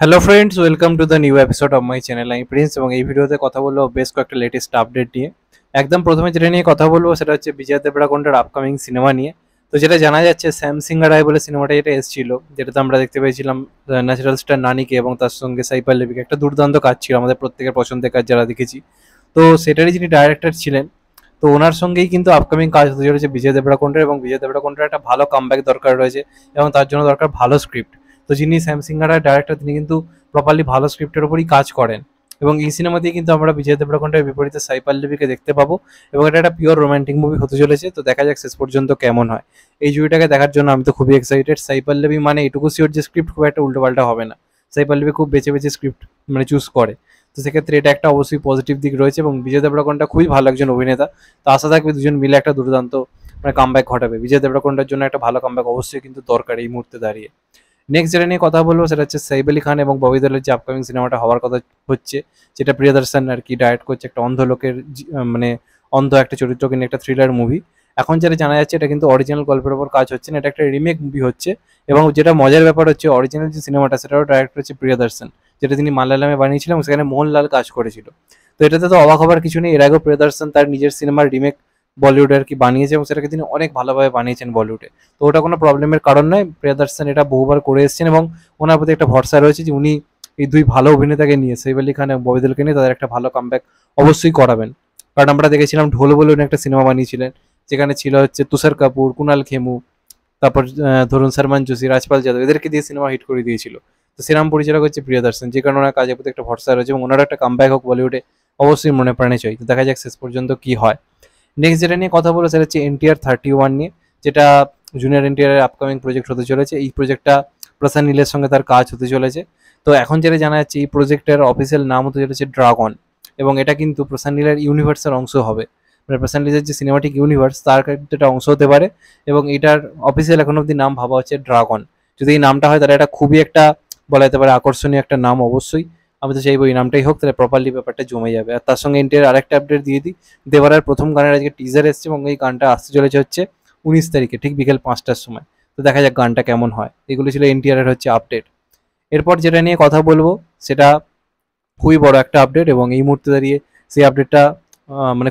Hello friends, welcome to the new episode of my channel. আমি Prince এবং এই ভিডিওতে কথা বলবো বেশ কয়েকটা লেটেস্ট আপডেট নিয়ে। একদম প্রথমে যেটা নিয়ে কথা বলবো সেটা হচ্ছে বিজয় দেবরাকোন্ডার আপকামিং সিনেমা নিয়ে। তো যেটা জানা যাচ্ছে শ্যাম সিংহা রায় বলে সিনেমাটা যেটা এসেছিল, যেটাতে আমরা দেখতে পেয়েছিলাম ন্যাচারাল স্টার নানিকে এবং তার সঙ্গে সাই পল্লবীকে। একটা দুর্দান্ত কাজ ছিল, আমাদের প্রত্যেকের পছন্দের কাজ যারা দেখেছি। তো সেটারই যিনি ডাইরেক্টর ছিলেন, তো ওনার সঙ্গেই কিন্তু আপকামিং কাজ হতে চলেছে বিজয় দেবরাকোন্ডার, এবং বিজয় দেবরাকোন্ডার একটা ভালো কামব্যাক দরকার রয়েছে এবং তার জন্য দরকার ভালো স্ক্রিপ্ট। তো যিনি শ্যাম সিংহা রায় ডাইরেক্টর, তিনি কিন্তু প্রপারলি ভালো স্ক্রিপ্টের উপরই কাজ করেন। এবং এই সিনেমাতেই কিন্তু আমরা বিজয় দেবরাকোন্ডার বিপরীতে সাই পল্লবীকে দেখতে পাবো, এবং এটা একটা পিওর রোমান্টিক মুভি হতে চলেছে। তো দেখা যাক শেষ পর্যন্ত কেমন হয়। এই জুড়িটাকে দেখার জন্য আমি তো খুবই এক্সাইটেড। সাই পল্লবী মানে এটুকু শিওর যে স্ক্রিপ্ট খুব একটা উল্টোপাল্টা হবে না। সাই পল্লবী খুব বেছে বেছে স্ক্রিপ্ট চুজ করে। তো সেক্ষেত্রে এটা একটা অবশ্যই পজিটিভ দিক রয়েছে, এবং বিজয় দেবরাকোন্ডা খুবই ভালো একজন অভিনেতা। তো আশা থাকবে দুজন মিলে একটা দুর্দান্ত কামব্যাক ঘটাবে। বিজয় দেবরাকোন্ডার জন্য একটা ভালো কামব্যাক অবশ্যই কিন্তু দরকার এই মুহূর্তে দাঁড়িয়ে। নেক্সট যেটা নিয়ে কথা বলবো সেটা হচ্ছে সাইফ আলী খান এবং ববি দেওলের যে আপকামিং সিনেমাটা হওয়ার কথা হচ্ছে, যেটা প্রিয়দর্শন আর কি ডাইরেক্ট করছে। একটা অন্ধ লোকের অন্ধ একটা চরিত্রকে নিয়ে একটা থ্রিলার মুভি। এখন যেটা জানা যাচ্ছে, এটা কিন্তু অরিজিনাল গল্পের উপর কাজ হচ্ছে না, এটা একটা রিমেক মুভি হচ্ছে। এবং যেটা মজার ব্যাপার হচ্ছে, অরিজিনাল যে সিনেমাটা সেটাও ডাইরেক্ট হচ্ছে প্রিয়দর্শন, যেটা তিনি মালায়ালামে বানিয়েছিলেন, সেখানে মোহনলাল কাজ করেছিল। তো এটাতে তো অবাক হবার কিছু নেই, এর আগেও প্রিয়দর্শন তার নিজের সিনেমার রিমেক বলিউডে আর কি বানিয়েছে, এবং সেটাকে তিনি অনেক ভালোভাবে বানিয়েছেন বলিউডে। তো ওটা কোনো প্রবলেমের কারণ নয়, প্রিয়দর্শন এটা বহুবার করে এসেছেন, এবং ওনার প্রতি একটা ভরসা রয়েছে যে উনি এই দুই ভালো অভিনেতাকে নিয়ে, সাইফ আলী খান এবং ববি দেওলকে নিয়ে তাদের একটা ভালো কামব্যাক অবশ্যই করাবেন। কারণ আমরা দেখেছিলাম ঢোল বলে উনি একটা সিনেমা বানিয়েছিলেন, যেখানে ছিল হচ্ছে তুষার কাপুর, কুনাল খেমু, তারপর ধরুন সলমান জোশী, রাজপাল যাদব, এদেরকে দিয়ে সিনেমা হিট করে দিয়েছিল। তো সেরকম পরিচালক হচ্ছে প্রিয়দর্শন, যে কারণে ওনার কাজের প্রতি একটা ভরসা রয়েছে, এবং ওনার একটা কামব্যাক হোক বলিউডে অবশ্যই মনে প্রাণে চাই। তো দেখা যাক শেষ পর্যন্ত কি হয়। নেক্সট যেটা নিয়ে কথা বলো সেটা হচ্ছে NTR 31 নিয়ে, যেটা জুনিয়র NTR-এর আপকামিং প্রজেক্ট হতে চলেছে। এই প্রজেক্টটা প্রশান্ত নীলের সঙ্গে তার কাজ হতে চলেছে। তো এখন যেটা জানা যাচ্ছে, এই প্রজেক্টের অফিসিয়াল নাম হতে চলেছে ড্রাগন, এবং এটা কিন্তু প্রশান্ত নীলের ইউনিভার্সের অংশ হবে। প্রশান্ত নীলের যে সিনেমাটিক ইউনিভার্স, তার কিন্তু এটা অংশ হতে পারে, এবং এটার অফিসিয়াল এখন অব্দি নাম ভাবা হচ্ছে ড্রাগন। যদি এই নামটা হয়, তাহলে এটা খুবই একটা বলা যেতে পারে আকর্ষণীয় একটা নাম অবশ্যই। আমি তো চাইবো এই নামটাই হোক, তাহলে প্রপারলি ব্যাপারটা জমে যাবে। আর তার সঙ্গে NTR আরেকটা আপডেট দিয়ে দিই, দেবারার প্রথম গানের আজকে টিজার এসছে, এবং এই গানটা আসতে চলেছে হচ্ছে 19 তারিখে, ঠিক বিকেল 5টার সময়। তো দেখা যাক গানটা কেমন হয়। এগুলো ছিল NTR-এর হচ্ছে আপডেট। এরপর যেটা নিয়ে কথা বলবো সেটা খুবই বড় একটা আপডেট, এবং এই মুহূর্তে দাঁড়িয়ে সেই আপডেটটা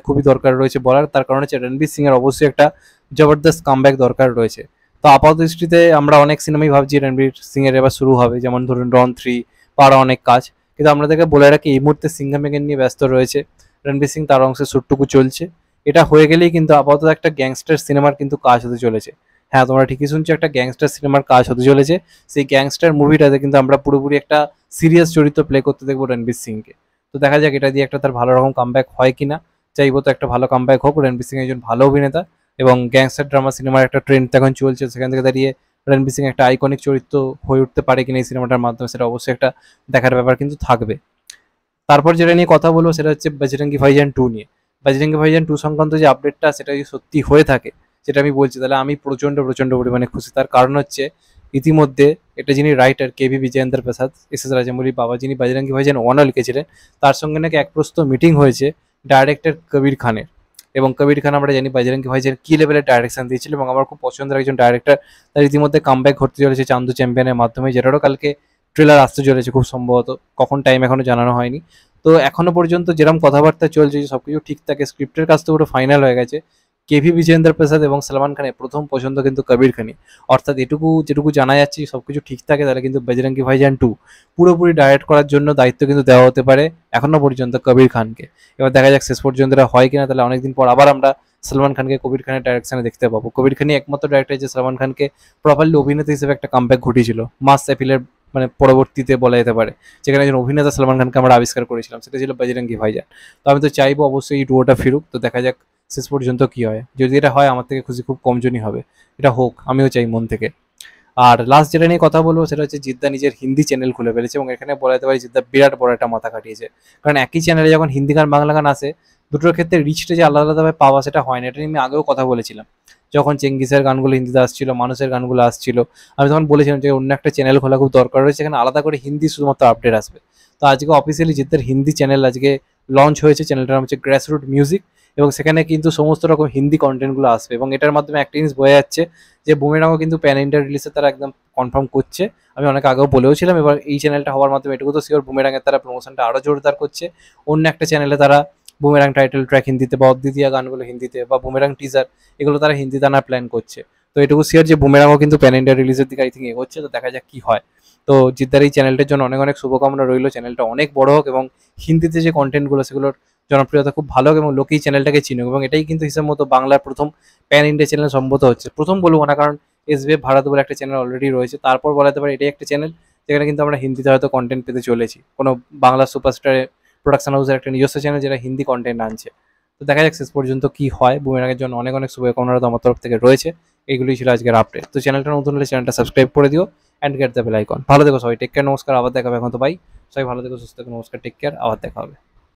খুবই দরকার রয়েছে বলার। তার কারণ হচ্ছে রণবীর সিং এর অবশ্যই একটা জবরদস্ত কামব্যাক দরকার রয়েছে। তো আপাতত দৃষ্টিতে আমরা অনেক সিনেমাই ভাবছি রণবীর সিং এর এবার শুরু হবে, যেমন ধরুন রন 3 পারা অনেক কাজ। কিন্তু আপনাদেরকে বলে রাখি, এই মুহূর্তে সিংহামেগেন নিয়ে ব্যস্ত রয়েছে রণবীর সিং, তার অংশে শ্যুটটুকু চলছে। এটা হয়ে গেলেই কিন্তু আপাতত একটা গ্যাংস্টার সিনেমার কিন্তু কাজ হতে চলেছে। হ্যাঁ, তোমরা ঠিকই শুনছো, একটা গ্যাংস্টার সিনেমার কাজ হতে চলেছে। সেই গ্যাংস্টার মুভিটাতে কিন্তু আমরা পুরোপুরি একটা সিরিয়াস চরিত্র প্লে করতে দেখবো রণবীর সিংকে। তো দেখা যাক এটা দিয়ে একটা তার ভালো রকম কামব্যাক হয় কিনা। চাইবো তো একটা ভালো কামব্যাক হোক, রণবীর সিং একজন ভালো অভিনেতা, এবং গ্যাংস্টার ড্রামা সিনেমার একটা ট্রেন্ড এখন চলছে, সেখান থেকে দাঁড়িয়ে রণবীর সিং একটা আইকনিক চরিত্র হয়ে উঠতে পারে কিনা এই সিনেমাটার মাধ্যমে, সেটা অবশ্যই একটা দেখার ব্যাপার কিন্তু থাকবে। তারপর যেটা নিয়ে কথা বলবো সেটা হচ্ছে বজরঙ্গি ভাইজান 2 নিয়ে। বজরঙ্গি ভাইজান 2 সংক্রান্ত যে আপডেটটা, সেটা যদি সত্যি হয়ে থাকে, যেটা আমি বলছি, তাহলে আমি প্রচন্ড প্রচন্ড পরিমাণে খুশি। তার কারণ হচ্ছে, ইতিমধ্যে এটা যিনি রাইটার KB বিজয়েন্দ্র প্রসাদ, SS রাজামৌলির বাবা, যিনি বজরঙ্গি ভাইজান 1 লিখেছিলেন, তার সঙ্গে নাকি এক প্রস্ত মিটিং হয়েছে ডাইরেক্টর কবির খানের। এবং কবির খান আমরা জানি বজরঙ্গি ভাইজান কি লেভেলের ডাইরেকশন দিয়েছিল, এবং আমার খুব পছন্দের একজন ডাইরেক্টর। তার ইতিমধ্যে কামব্যাক ঘটতে চলেছে চান্দু চ্যাম্পিয়নের মাধ্যমে, যেটারও কালকে ট্রেলার আসতে চলেছে খুব সম্ভবত, কখন টাইম এখনো জানানো হয়নি। তো এখনো পর্যন্ত যেরকম কথাবার্তা চলছে, সবকিছু ঠিক থাকে, স্ক্রিপ্টের কাজ তো পুরো ফাইনাল হয়ে গেছে। KB বিজেন্দ্র প্রসাদ এবং সলমান খানের প্রথম পছন্দ কিন্তু কবির খানই। অর্থাৎ এটুকু যেটুকু জানা যাচ্ছে, সবকিছু ঠিক থাকে, তাহলে কিন্তু বজরঙ্গি ভাইজান 2 পুরোপুরি ডাইরেক্ট করার জন্য দায়িত্ব কিন্তু দেওয়া হতে পারে এখনো পর্যন্ত কবির খানকে। এবার দেখা যাক শেষ পর্যন্ত এটা হয় কিনা, তাহলে অনেকদিন পর আবার আমরা সলমান খানকে কবির খানের ডাইরেকশনে দেখতে পাবো। কবির খানই একমাত্র ডাইরেক্টর যে সলমান খানকে প্রপারলি অভিনেতা হিসেবে একটা কামব্যাক ঘটিয়েছিল মাস অ্যাপিলের পরবর্তীতে বলা যেতে পারে, যেখানে একজন অভিনেতা সলমান খানকে আমরা আবিষ্কার করেছিলাম, সেটা ছিল বজরঙ্গি ভাইজান। তো আমি তো চাইবো অবশ্যই এই ডুয়োটা ফিরুক। তো দেখা যাক শেষ পর্যন্ত কি হয়। যদি এটা হয়, আমার থেকে খুশি খুব কমজনই হবে। এটা হোক, আমিও চাই মন থেকে। আর লাস্ট যেটা নিয়ে কথা বলবো সেটা হচ্ছে, জিদ্দা নিজের হিন্দি চ্যানেল খুলে ফেলেছে, এবং এখানে বলা যেতে পারে জিদ্দা বিরাট বড় একটা মাথা কাটিয়েছে। কারণ একই চ্যানেলে যখন হিন্দি গান বাংলা গান আসে, দুটোর ক্ষেত্রে রিচটা যে আলাদা আলাদাভাবে পাওয়া, সেটা হয় না। এটা নিয়ে আমি আগেও কথা বলেছিলাম, যখন চেঙ্গিসের গানগুলো হিন্দিতে আসছিল, মানুষের গানগুলো আসছিল। আমি তখন বলেছিলাম যে অন্য একটা চ্যানেল খোলা খুব দরকার রয়েছে, এখানে আলাদা করে হিন্দি শুধুমাত্র আপডেট আসবে। তো আজকে অফিসিয়ালি জিদ্দার হিন্দি চ্যানেল আজকে লঞ্চ হয়েছে। চ্যানেলটার নাম হচ্ছে গ্রাসরুট মিউজিক, এবং সেখানে কিন্তু সমস্ত রকম হিন্দি কন্টেন্টগুলো আসবে, এবং এটার মাধ্যমে একটা জিনিস বোঝা যাচ্ছে যে বুমেরাংও কিন্তু প্যান ইন্ডিয়া রিলিজে তারা একদম কনফার্ম করছে। আমি অনেক আগেও বলেও ছিলাম, এবার এই চ্যানেলটা হওয়ার মাধ্যমে এটুকু তো শিওর বুমেরাংয়ের তারা প্রমোশনটা আরও জোরদার করছে। অন্য একটা চ্যানেলে তারা বুমেরাং টাইটেল ট্র্যাক হিন্দিতে বা অদ্বিতীয় গানগুলো হিন্দিতে বা বুমেরাং টিজার এগুলো তারা হিন্দিতে আনার প্ল্যান করছে। তো এটুকু শিওর যে বুমেরাংও কিন্তু প্যান ইন্ডিয়া রিলিজের দিকে আই থিঙ্ক এগোচ্ছে, তো দেখা যাক কি হয়। তো জিদ্দার এই চ্যানেলটার জন্য অনেক অনেক শুভকামনা রইল, চ্যানেলটা অনেক বড় হোক এবং হিন্দিতে যে কন্টেন্টগুলো সেগুলোর জনপ্রিয়তা খুব ভালো হোক এবং লোকেই চ্যানেলটাকে চিনুক, এবং এটাই কিন্তু হিসাব মতো বাংলার প্রথম প্যান ইন্ডিয়া চ্যানেল সম্ভবত হচ্ছে। প্রথম বলবো না, কারণ এসবিএফ ভারত বলে একটা চ্যানেল অলরেডি রয়েছে, তারপর বলাতে পারে এটাই একটা চ্যানেল যেখানে কিন্তু আমরা হিন্দিতে হয়তো কন্টেন্ট পেতে চলেছি, কোনো বাংলা সুপারস্টারের প্রোডাকশন হাউসের একটা নিজস্ব চ্যানেল যেটা হিন্দি কন্টেন্ট আনছে। তো দেখা যাক শেষ পর্যন্ত কি হয়। বুমেরাংয়ের জন্য অনেক অনেক শুভকামনা তো আমার তরফ থেকে রয়েছে। এইগুলোই ছিল আজকের আপডেট। তো চ্যানেলটা নতুন হলে চ্যানেলটা সাবস্ক্রাইব করে দিও and get the bell icon. ভালো থেকো সবাই, টেক কেয়ার, নমস্কার, আবার দেখা হবে এখন। তো বাই, সবাই ভালো থেকো, সুস্থ থেকো, নমস্কার, টেক কেয়ার, আবার দেখা হবে।